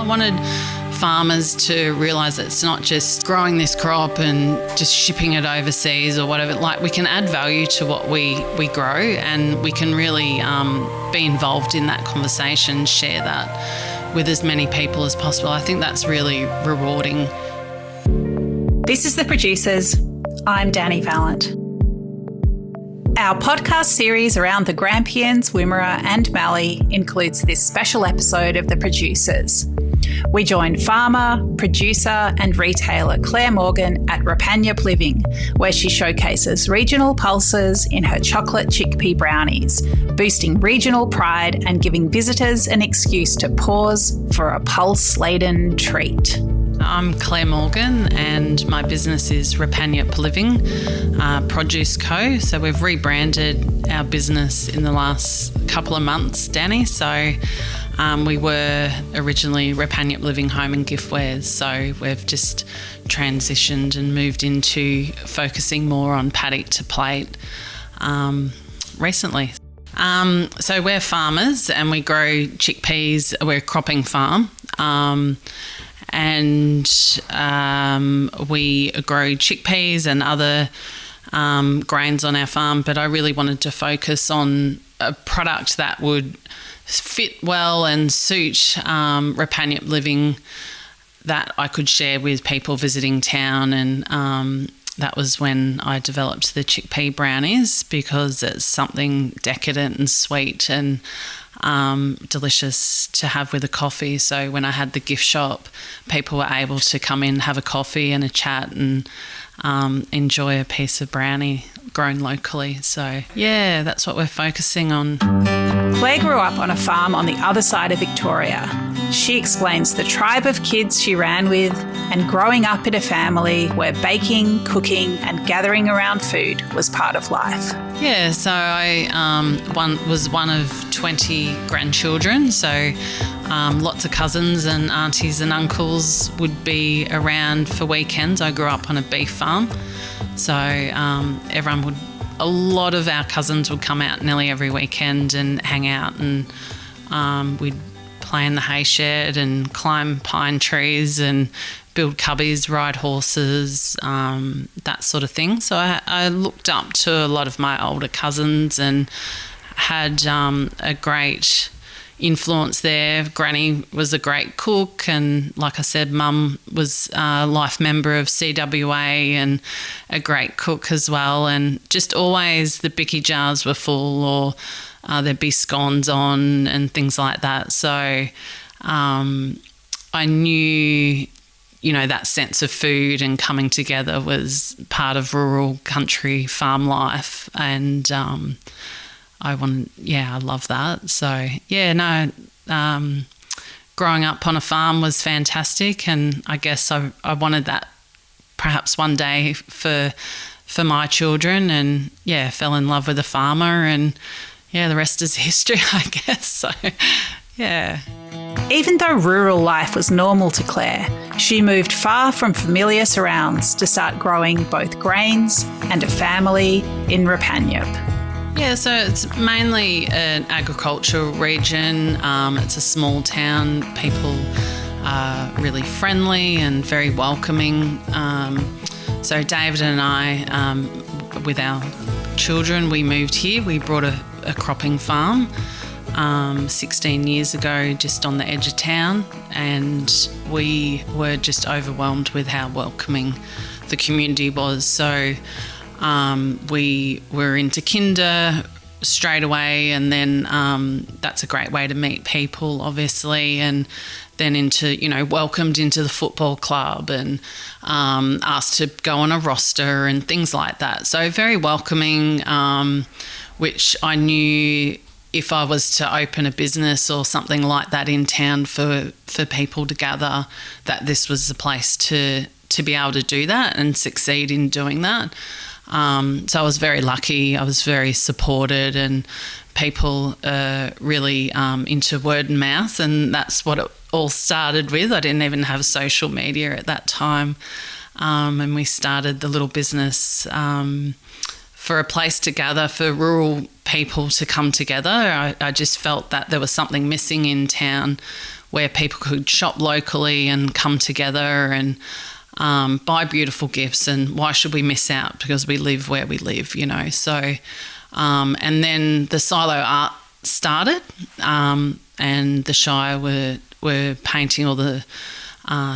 wanted farmers to realise that it's not just growing this crop and just shipping it overseas or whatever. Like, we can add value to what we grow, and we can really be involved in that conversation, share that with as many people as possible. I think that's really rewarding. This is The Producers. I'm Danny Vallant. Our podcast series around the Grampians, Wimmera and Mallee includes this special episode of The Producers. We join farmer, producer and retailer Claire Morgan at Rupanyup Living, where she showcases regional pulses in her chocolate chickpea brownies, boosting regional pride and giving visitors an excuse to pause for a pulse-laden treat. I'm Claire Morgan and my business is Rupanyup Living Produce Co. So we've rebranded our business in the last couple of months, Danny. So we were originally Rupanyup Living Home and Giftwares. So we've just transitioned and moved into focusing more on paddock to plate recently. So we're farmers and we grow chickpeas. We're a cropping farm. And we grow chickpeas and other grains on our farm, but I really wanted to focus on a product that would fit well and suit Rupanyup Living, that I could share with people visiting town, and that was when I developed the chickpea brownies, because it's something decadent and sweet and delicious to have with a coffee. So when I had the gift shop, people were able to come in, have a coffee and a chat and enjoy a piece of brownie grown locally. So yeah, that's what we're focusing on. Claire grew up on a farm on the other side of Victoria. She explains the tribe of kids she ran with and growing up in a family where baking, cooking and gathering around food was part of life. Yeah, so I was one of 20 grandchildren, so lots of cousins and aunties and uncles would be around for weekends. I grew up on a beef farm, so a lot of our cousins would come out nearly every weekend and hang out, and we'd play in the hay shed and climb pine trees and build cubbies, ride horses, that sort of thing. So I looked up to a lot of my older cousins and had a great influence there. Granny was a great cook, and like I said, Mum was a life member of CWA and a great cook as well, and just always the bicky jars were full, or there'd be scones on and things like that. So I knew, that sense of food and coming together was part of rural country farm life, and I love that. So growing up on a farm was fantastic, and I guess I wanted that perhaps one day for my children, and fell in love with a farmer, and the rest is history, I guess. So Even though rural life was normal to Claire, she moved far from familiar surrounds to start growing both grains and a family in Rupanyup. Yeah, so it's mainly an agricultural region. It's a small town. People are really friendly and very welcoming. So David and I, with our children, we moved here. We brought a cropping farm 16 years ago, just on the edge of town, and we were just overwhelmed with how welcoming the community was. So we were into kinder straight away, and then that's a great way to meet people, obviously, and then welcomed into the football club and asked to go on a roster and things like that. So very welcoming, which I knew if I was to open a business or something like that in town for people to gather, that this was the place to be able to do that and succeed in doing that. So I was very lucky. I was very supported, and people really into word and mouth, and that's what it all started with. I didn't even have social media at that time, and we started the little business for a place to gather for rural people to come together. I just felt that there was something missing in town where people could shop locally and come together and buy beautiful gifts. And why should we miss out because we live where we live, you know? So, and then the silo art started, and the Shire were painting all the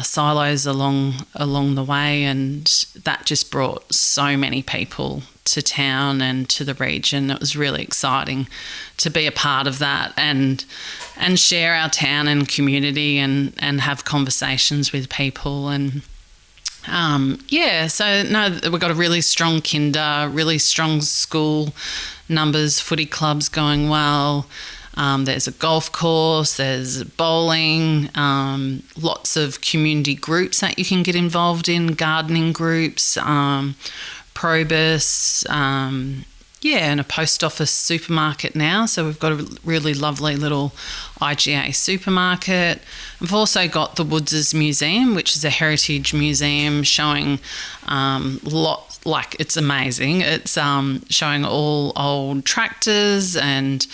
silos along the way, and that just brought so many people to town and to the region. It was really exciting to be a part of that and share our town and community and have conversations with people. And so no, we've got a really strong kinder, really strong school numbers, footy clubs going well. There's a golf course, there's bowling, lots of community groups that you can get involved in, gardening groups, Probus, and a post office supermarket now. So we've got a really lovely little IGA supermarket. We've also got the Woods' Museum, which is a heritage museum showing it's amazing. It's showing all old tractors and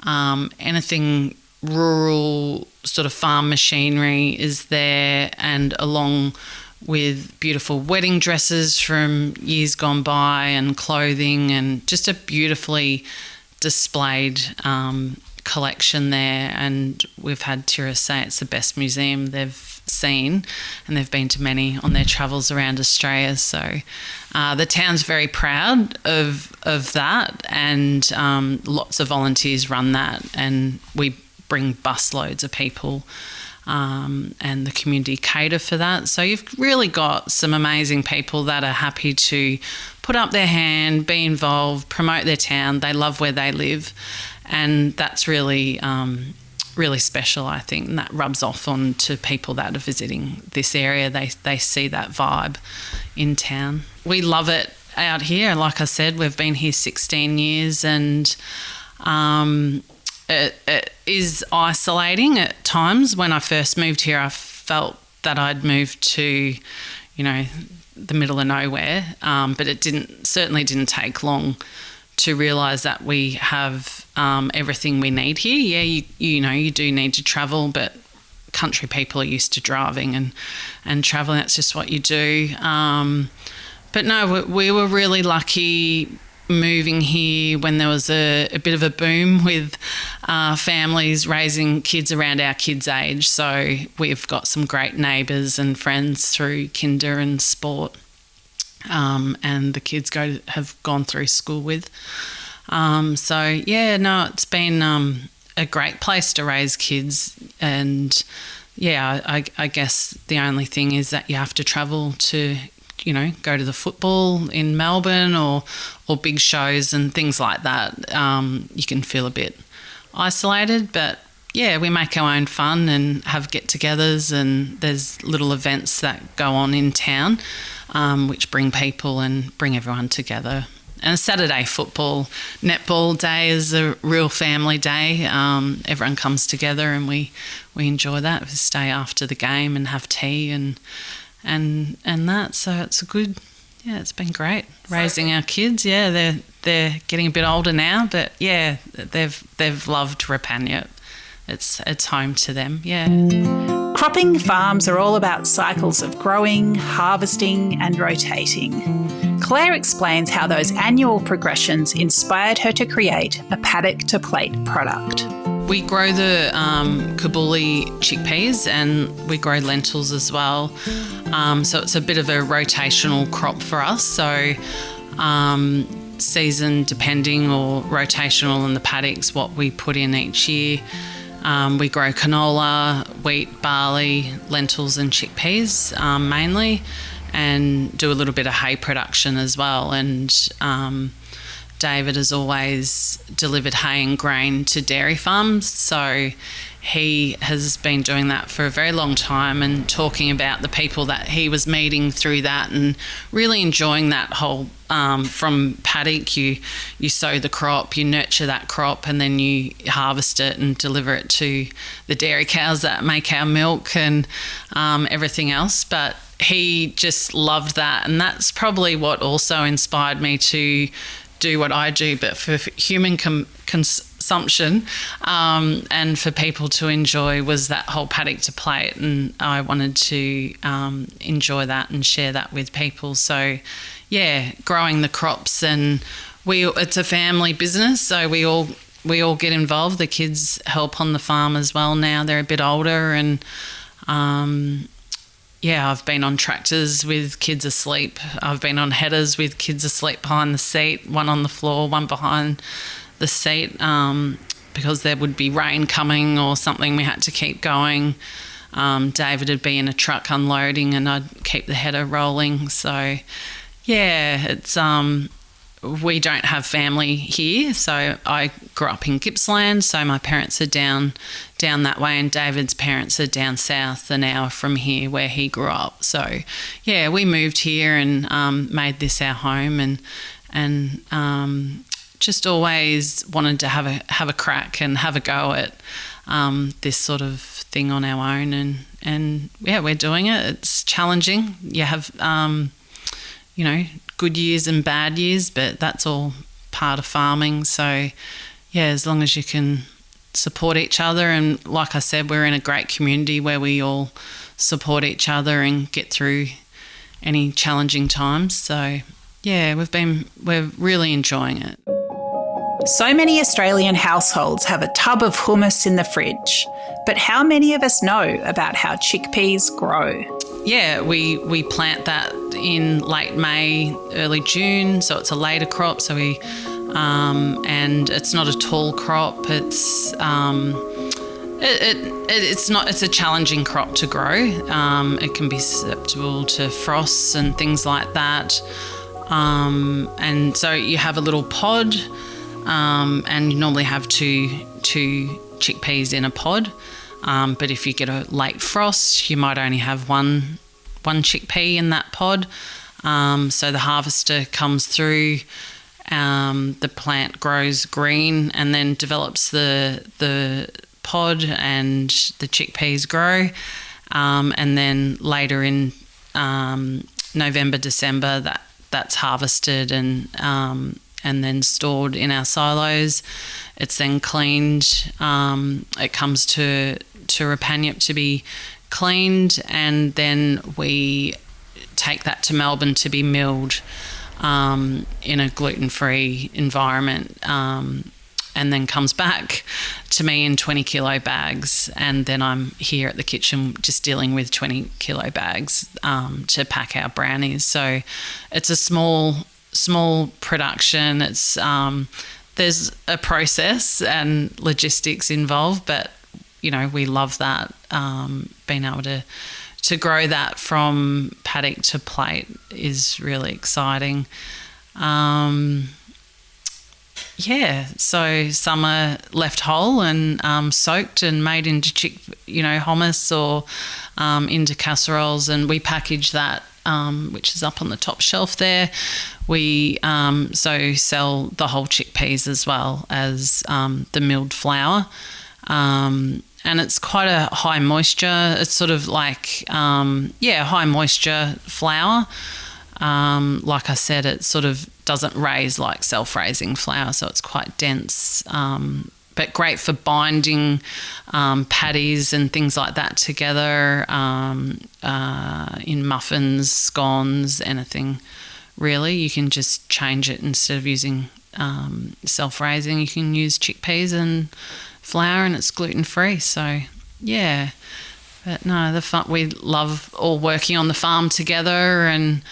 anything rural sort of farm machinery is there, and along with beautiful wedding dresses from years gone by and clothing, and just a beautifully displayed collection there. And we've had tourists say it's the best museum they've seen, and they've been to many on their travels around Australia. So the town's very proud of that, and lots of volunteers run that, and we bring busloads of people, and the community cater for that. So you've really got some amazing people that are happy to put up their hand, be involved, promote their town. They love where they live, and that's really really special, I think, and that rubs off on to people that are visiting this area. They see that vibe in town. We love it out here. Like I said, we've been here 16 years, and it is isolating at times. When I first moved here, I felt that I'd moved to, the middle of nowhere, but it certainly didn't take long to realise that we have everything we need here. Yeah, you do need to travel, but country people are used to driving and travelling. That's just what you do. But no, we were really lucky moving here when there was a bit of a boom with families raising kids around our kids' age. So we've got some great neighbours and friends through kinder and sport, and the kids have gone through school with. It's been a great place to raise kids. And I guess the only thing is that you have to travel to go to the football in Melbourne or big shows and things like that. You can feel a bit isolated, but we make our own fun and have get-togethers, and there's little events that go on in town, which bring people and bring everyone together. And Saturday football, netball day is a real family day. Everyone comes together and we enjoy that. We stay after the game and have tea and that. So it's it's been great raising our kids. Yeah, they're getting a bit older now, but they've loved Rupanyup. It's home to them. Yeah. Cropping farms are all about cycles of growing, harvesting and rotating. Claire explains how those annual progressions inspired her to create a paddock-to-plate product. We grow the Kabuli chickpeas, and we grow lentils as well. So it's a bit of a rotational crop for us. So season depending or rotational in the paddocks, what we put in each year. We grow canola, wheat, barley, lentils and chickpeas mainly, and do a little bit of hay production as well. And David has always delivered hay and grain to dairy farms, so he has been doing that for a very long time and talking about the people that he was meeting through that and really enjoying that whole from paddock. You sow the crop, you nurture that crop, and then you harvest it and deliver it to the dairy cows that make our milk and everything else. But he just loved that, and that's probably what also inspired me to do what I do, but for human consumption and for people to enjoy was that whole paddock to plate, and I wanted to enjoy that and share that with people. So, yeah, growing the crops, and it's a family business, so we all get involved. The kids help on the farm as well now. They're a bit older, and I've been on tractors with kids asleep. I've been on headers with kids asleep behind the seat, one on the floor, one behind the seat, because there would be rain coming or something. We had to keep going. David would be in a truck unloading, and I'd keep the header rolling. So, yeah, it's we don't have family here, so I grew up in Gippsland, so my parents are down that way, and David's parents are down south an hour from here where he grew up. So, yeah, we moved here and made this our home, and just always wanted to have a crack and have a go at this sort of thing on our own, and yeah, we're doing it. It's challenging. You have good years and bad years, but that's all part of farming. So, yeah, as long as you can support each other, and like I said, we're in a great community where we all support each other and get through any challenging times. So, yeah, we're really enjoying it. So many Australian households have a tub of hummus in the fridge, but how many of us know about how chickpeas grow? Yeah, we plant that in late May, early June, so it's a later crop. So and it's not a tall crop. It's it's a challenging crop to grow. It can be susceptible to frosts and things like that. And so you have a little pod, and you normally have two chickpeas in a pod. But if you get a late frost, you might only have one chickpea in that pod. So the harvester comes through, the plant grows green and then develops the pod, and the chickpeas grow. And then later in November, December, that's harvested and then stored in our silos. It's then cleaned. It comes to Rupanyup to be cleaned, and then we take that to Melbourne to be milled in a gluten-free environment, and then comes back to me in 20-kilo bags, and then I'm here at the kitchen just dealing with 20-kilo bags to pack our brownies. So it's a small production. It's there's a process and logistics involved, but we love that, being able to grow that from paddock to plate is really exciting. So some are left whole and soaked and made into hummus or into casseroles, and we package that, which is up on the top shelf there. We so sell the whole chickpeas as well as the milled flour, and it's quite a high moisture. It's sort of like high moisture flour. Like I said, it sort of doesn't raise like self-raising flour, so it's quite dense, but great for binding patties and things like that together, in muffins, scones, anything really. You can just change it. Instead of using self-raising, you can use chickpeas and flour, and it's gluten-free. So, yeah. But no, we love all working on the farm together, and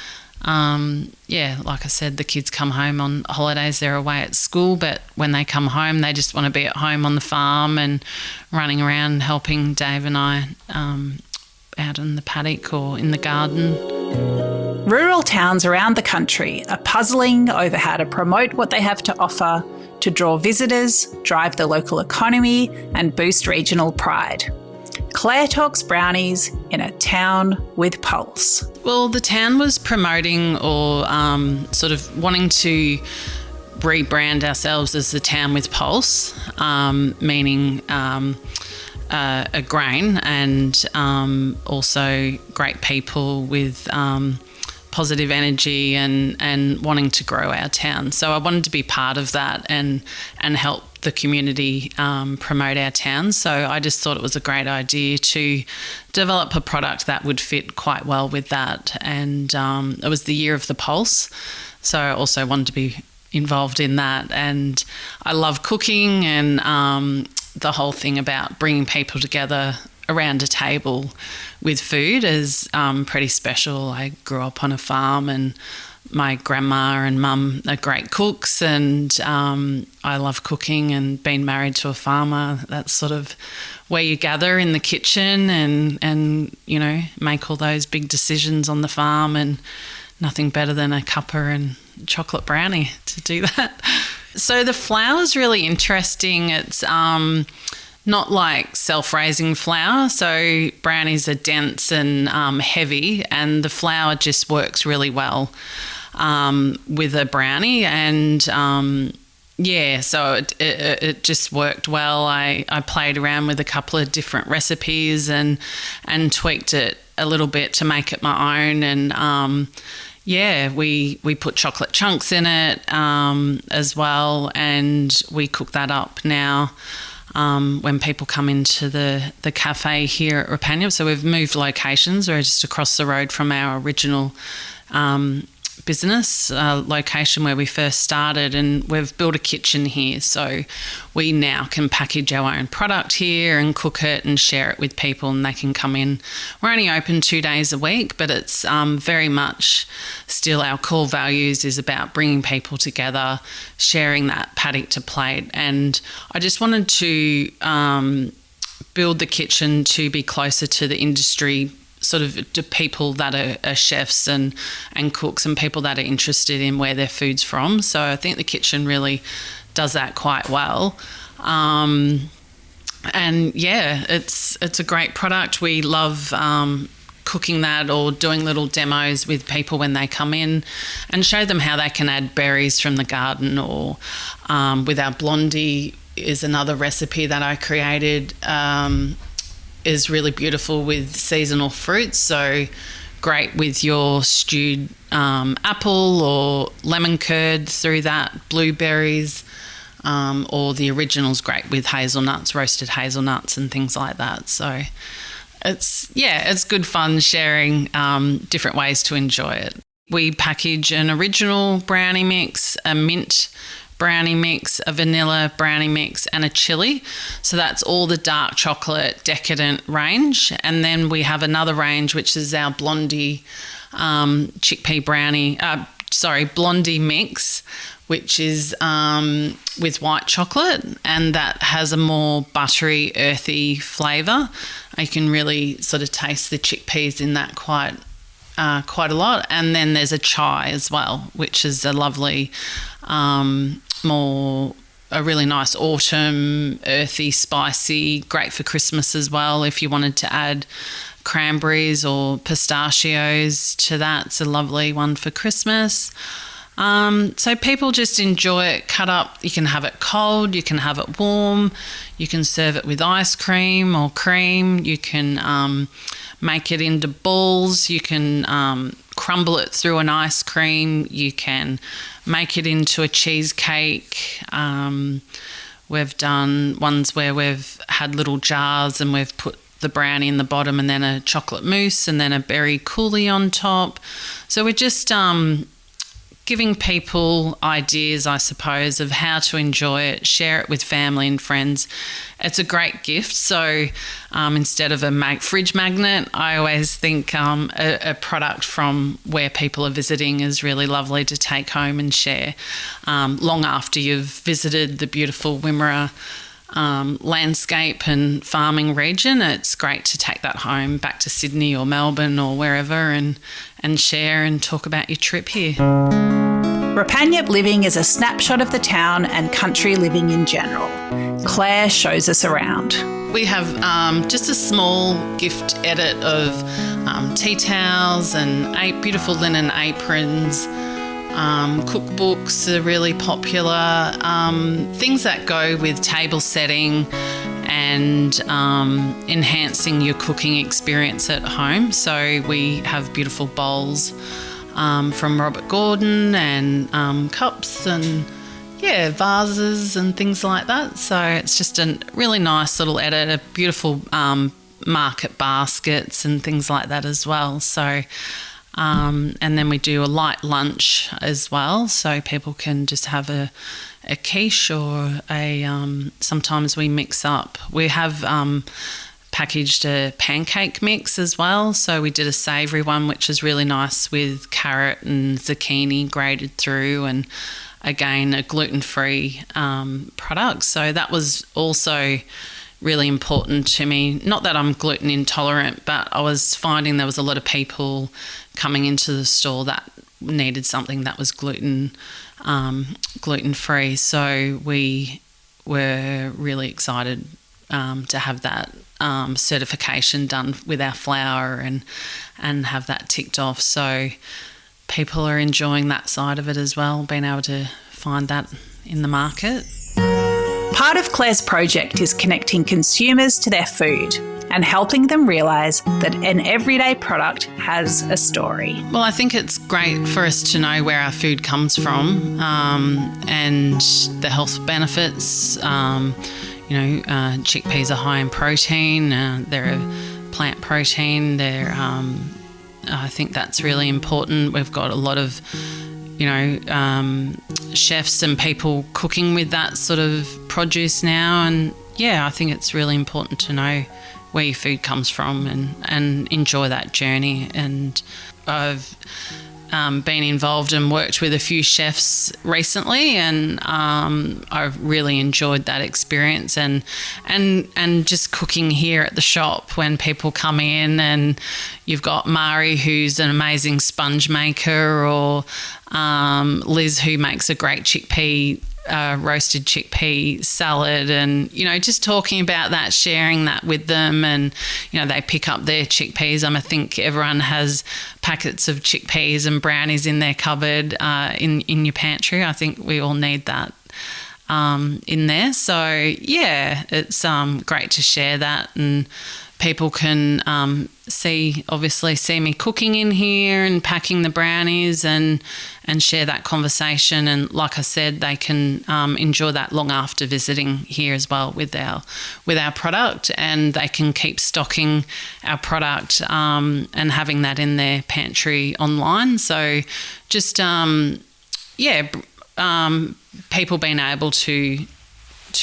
like I said, the kids come home on holidays. They're away at school, but when they come home, they just want to be at home on the farm and running around helping Dave and I out in the paddock or in the garden. Rural towns around the country are puzzling over how to promote what they have to offer, to draw visitors, drive the local economy, and boost regional pride. Claire talks brownies in a town with pulse. Well, the town was promoting or sort of wanting to rebrand ourselves as the town with pulse, meaning a grain and also great people with positive energy and wanting to grow our town. So I wanted to be part of that and help the community promote our town. So I just thought it was a great idea to develop a product that would fit quite well with that. And it was the year of the pulse, so I also wanted to be involved in that. And I love cooking, and the whole thing about bringing people together around a table with food is pretty special. I grew up on a farm, and my grandma and mum are great cooks, and I love cooking, and being married to a farmer, that's sort of where you gather in the kitchen and you know, make all those big decisions on the farm, and nothing better than a cuppa and chocolate brownie to do that. So the flour is really interesting. It's not like self-raising flour. So brownies are dense and heavy, and the flour just works really well with a brownie. And so it just worked well. I played around with a couple of different recipes and tweaked it a little bit to make it my own. And we put chocolate chunks in it as well, and we cook that up now when people come into the cafe here at Rupanyup. So we've moved locations. We're just across the road from our original business location where we first started, and we've built a kitchen here, so we now can package our own product here and cook it and share it with people, and they can come in. We're only open 2 days a week, but it's very much still our core values is about bringing people together, sharing that paddock to plate. And I just wanted to build the kitchen to be closer to the industry, sort of to people that are chefs and cooks, and people that are interested in where their food's from. So I think the kitchen really does that quite well. It's a great product. We love cooking that or doing little demos with people when they come in, and show them how they can add berries from the garden, or with our blondie is another recipe that I created, is really beautiful with seasonal fruits. So great with your stewed apple or lemon curd through that, blueberries, or the original's great with hazelnuts, roasted hazelnuts and things like that. So it's good fun sharing different ways to enjoy it. We package an original brownie mix, a mint brownie mix, a vanilla brownie mix, and a chili. So that's all the dark chocolate decadent range. And then we have another range, which is our blondie chickpea brownie, blondie mix, which is with white chocolate, and that has a more buttery, earthy flavour. You can really sort of taste the chickpeas in that quite a lot. And then there's a chai as well, which is a lovely a really nice autumn, earthy, spicy, great for Christmas as well. If you wanted to add cranberries or pistachios to that, it's a lovely one for Christmas. So people just enjoy it cut up. You can have it cold, you can have it warm, you can serve it with ice cream or cream, you can make it into balls, you can crumble it through an ice cream, you can make it into a cheesecake. We've done ones where we've had little jars and we've put the brownie in the bottom and then a chocolate mousse and then a berry coulis on top. So we're just giving people ideas, I suppose, of how to enjoy it, share it with family and friends. It's a great gift. So instead of a fridge magnet, I always think a product from where people are visiting is really lovely to take home and share. Long after you've visited the beautiful Wimmera landscape and farming region, it's great to take that home back to Sydney or Melbourne or wherever and share and talk about your trip here. Rupanyup Living is a snapshot of the town and country living in general. Claire shows us around. We have just a small gift edit of tea towels and 8 beautiful linen aprons. Cookbooks are really popular. Things that go with table setting and enhancing your cooking experience at home. So we have beautiful bowls from Robert Gordon, and cups and vases and things like that. So it's just a really nice little edit, a beautiful market baskets and things like that as well. So and then we do a light lunch as well, so people can just have a quiche or sometimes we mix up. We have packaged a pancake mix as well, so we did a savoury one which is really nice with carrot and zucchini grated through, and again a gluten-free product. So that was also really important to me. Not that I'm gluten intolerant, but I was finding there was a lot of people coming into the store that needed something that was gluten-free. So we were really excited to have that certification done with our flour and have that ticked off. So people are enjoying that side of it as well, being able to find that in the market. Part of Claire's project is connecting consumers to their food and helping them realise that an everyday product has a story. Well, I think it's great for us to know where our food comes from and the health benefits. Chickpeas are high in protein. They're a plant protein. I think that's really important. We've got a lot of chefs and people cooking with that sort of produce now, and I think it's really important to know where your food comes from and enjoy that journey. And I've been involved and worked with a few chefs recently, and I've really enjoyed that experience and just cooking here at the shop when people come in, and you've got Mari who's an amazing sponge maker, or Liz who makes a great chickpea roasted chickpea salad, and just talking about that, sharing that with them, and they pick up their chickpeas. I think everyone has packets of chickpeas and brownies in their cupboard in your pantry. I think we all need that in there. So it's great to share that, and people can see me cooking in here and packing the brownies and share that conversation. And like I said, they can enjoy that long after visiting here as well with our product, and they can keep stocking our product and having that in their pantry online. So just people being able to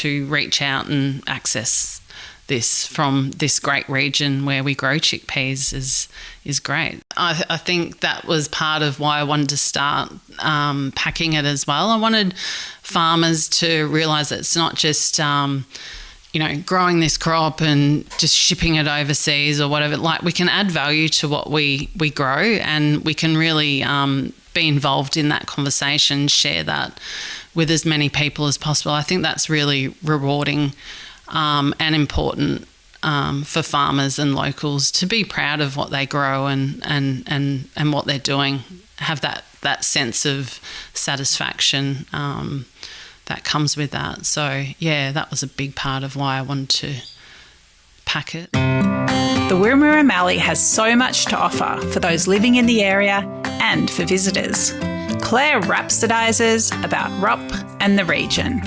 reach out and access this from this great region where we grow chickpeas is great. I think that was part of why I wanted to start packing it as well. I wanted farmers to realise that it's not just growing this crop and just shipping it overseas or whatever. Like, we can add value to what we grow, and we can really be involved in that conversation, share that with as many people as possible. I think that's really rewarding and important for farmers and locals to be proud of what they grow and what they're doing, have that sense of satisfaction that comes with that. So that was a big part of why I wanted to pack it. The Wimmera Mallee has so much to offer for those living in the area and for visitors. Claire rhapsodises about Rup and the region.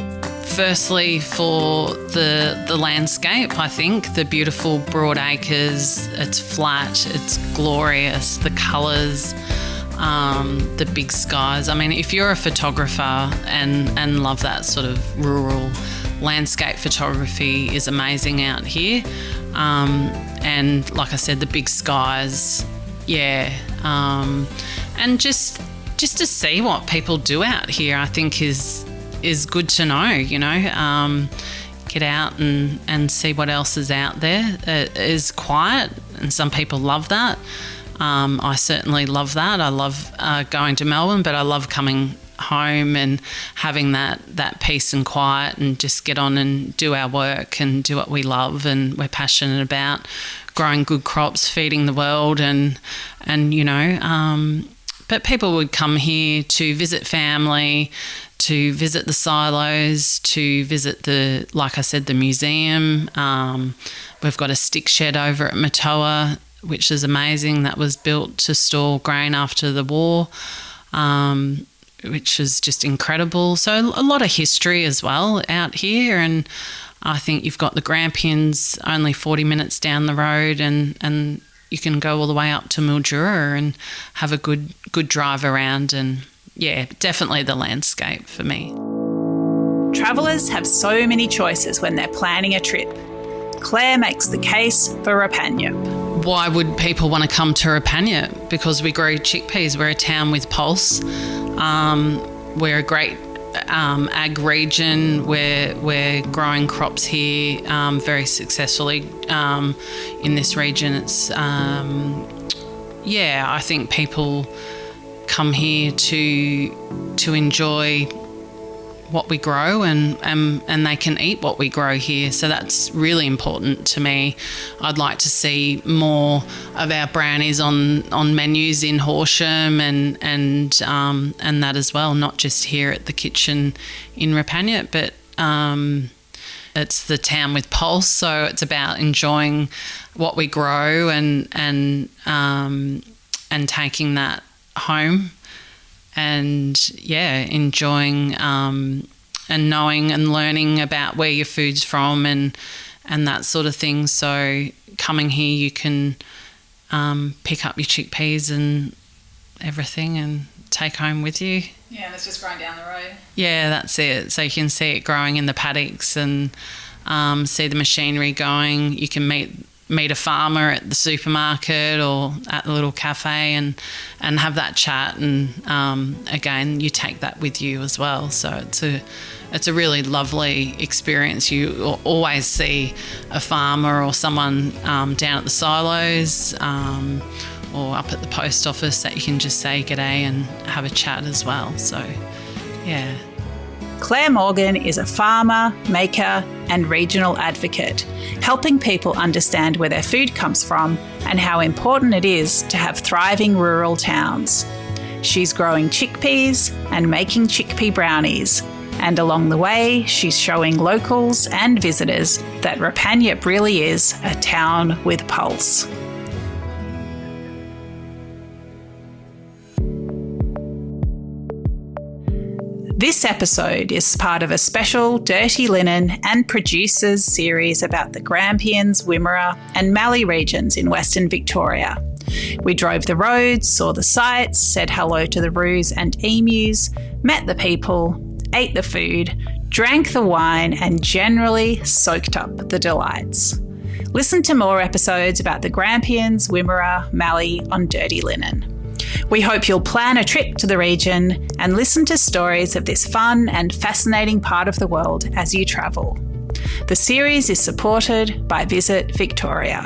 Firstly, for the landscape, I think the beautiful broad acres, it's flat, it's glorious, the colours, the big skies. I mean, if you're a photographer and love that sort of rural landscape photography, is amazing out here. And like I said, the big skies, and just to see what people do out here, I think is good to know, get out and see what else is out there. It is quiet, and some people love that. I certainly love that. I love going to Melbourne, but I love coming home and having that peace and quiet, and just get on and do our work and do what we love and we're passionate about, growing good crops, feeding the world, but people would come here to visit family, to visit the silos, to visit like I said, the museum. We've got a stick shed over at Matoa which is amazing. That was built to store grain after the war, which is just incredible. So a lot of history as well out here, and I think you've got the Grampians only 40 minutes down the road, and you can go all the way up to Mildura and have a good drive around, and yeah, definitely the landscape for me. Travellers have so many choices when they're planning a trip. Claire makes the case for Rupanyup. Why would people want to come to Rupanyup? Because we grow chickpeas. We're a town with pulse. We're a great ag region. We're growing crops here very successfully in this region. It's I think people come here to enjoy what we grow, and they can eat what we grow here. So that's really important to me. I'd like to see more of our brownies on menus in Horsham and that as well, not just here at the kitchen in Rupanyup, but it's the town with pulse. So it's about enjoying what we grow and taking that home. And enjoying and knowing and learning about where your food's from and that sort of thing. So coming here, you can pick up your chickpeas and everything and take home with you. Yeah, and it's just growing down the road. Yeah, that's it. So you can see it growing in the paddocks and see the machinery going. You can meet a farmer at the supermarket or at the little cafe and have that chat, and again, you take that with you as well. So it's a really lovely experience. You always see a farmer or someone down at the silos or up at the post office that you can just say g'day and have a chat as well. So yeah. Claire Morgan is a farmer, maker and regional advocate, helping people understand where their food comes from and how important it is to have thriving rural towns. She's growing chickpeas and making chickpea brownies, and along the way she's showing locals and visitors that Rupanyup really is a town with pulse. This episode is part of a special Dirty Linen and Producers series about the Grampians, Wimmera and Mallee regions in Western Victoria. We drove the roads, saw the sights, said hello to the roos and emus, met the people, ate the food, drank the wine and generally soaked up the delights. Listen to more episodes about the Grampians, Wimmera, Mallee on Dirty Linen. We hope you'll plan a trip to the region and listen to stories of this fun and fascinating part of the world as you travel. The series is supported by Visit Victoria.